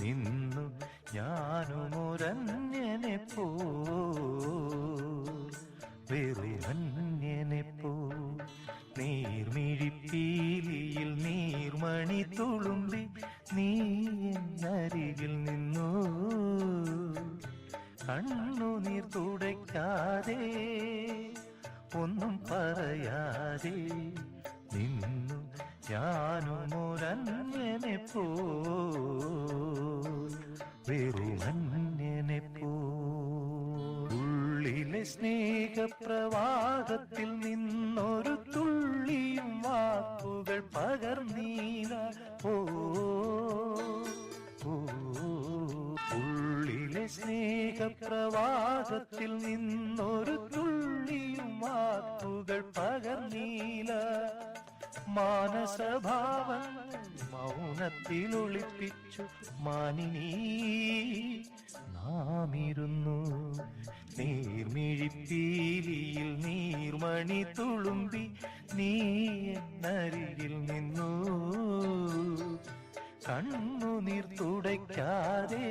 നിന്നു ഞാനുമൊരന്യനെ പോ വെറുമന്യനെ പോ നീർമിഴിപ്പീലിയിൽ നീർമണി തുളുമ്പി നീ എന്നരികിൽ നിന്നു കണ്ണുനീർ തുടയ്ക്കാതെ ഒന്നും പറയാതെ നിന്നു ഞാനുമൊരന്യനെ പോ വെറുമന്യനെ പോ ഉള്ളിലെ സ്നേഹപ്രവാഹത്തിൽ നിന്നൊരു തുള്ളിയും വാക്കുകൾ പകർന്നീല ഓ ഉള്ളിലെ സ്നേഹപ്രവാഹത്തിൽ നിന്നൊരു തുള്ളിയും വാക്കുകൾ പകർന്നീല മാനസഭാവങ്ങൾ മൗനത്തിൽ ഒളിപ്പിച്ചു മാനിനീ നാമിരുന്നു നീർമിഴിപ്പീലിയിൽ നീർമണി തുളുമ്പി നീ എന്നരികിൽ നിന്നു കണ്ണുനീർ തുടയ്ക്കാതെ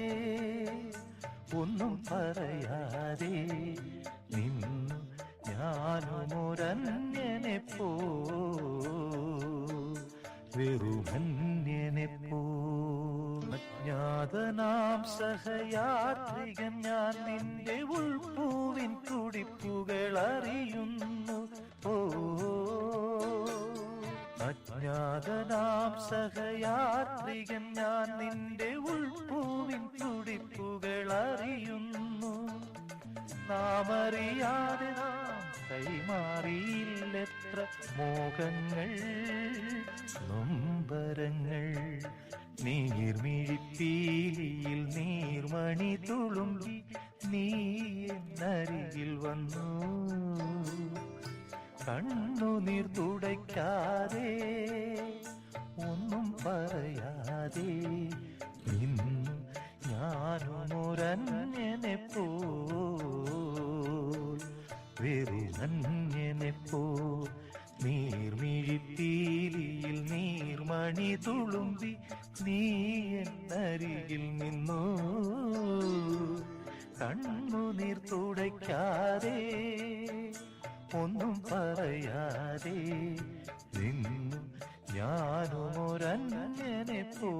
ഒന്നും പറയാതെ നിന്നു ഞാനുമൊരന്യനെ പോ വെറുമന്യനെ പോ അജ്ഞാതനാം സഹയാത്രികൻ ഞാൻ നിന്റെ ഉൾപ്പൂവിൻ തുടിപ്പുകൾ അറിയുന്നു ഓ അജ്ഞാതനാം സഹയാത്രികൻ ഞാൻ നിന്റെ ഉൾപ്പൂവിൻ തുടിപ്പുകൾ അറിയുന്നു നാമറിയാതെ നാം കൈമാറിയില്ലെത്ര മോഹങ്ങൾ നൊമ്പരങ്ങൾ നീർമിഴിപ്പീലിയിൽ നീർമണി തുളുമ്പി നീ എന്നരികിൽ വന്നു കണ്ണുനീർ തുടയ്ക്കാതെ ഒന്നും പറയാതെ നിന്നു ഞാനുമൊരന്യനെ പോ വെറുമന്യനെ പോ നീർമിഴിപ്പീലിയിൽ നീർമണി തുളുമ്പി നീ എന്നരികിൽ നിന്നു കണ്ണുനീർ തുടയ്ക്കാതെ ഒന്നും പറയാതെ നിന്നു ഞാനുമൊരന്യനെ പോ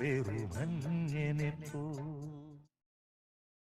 വെറുമന്യനെ പോ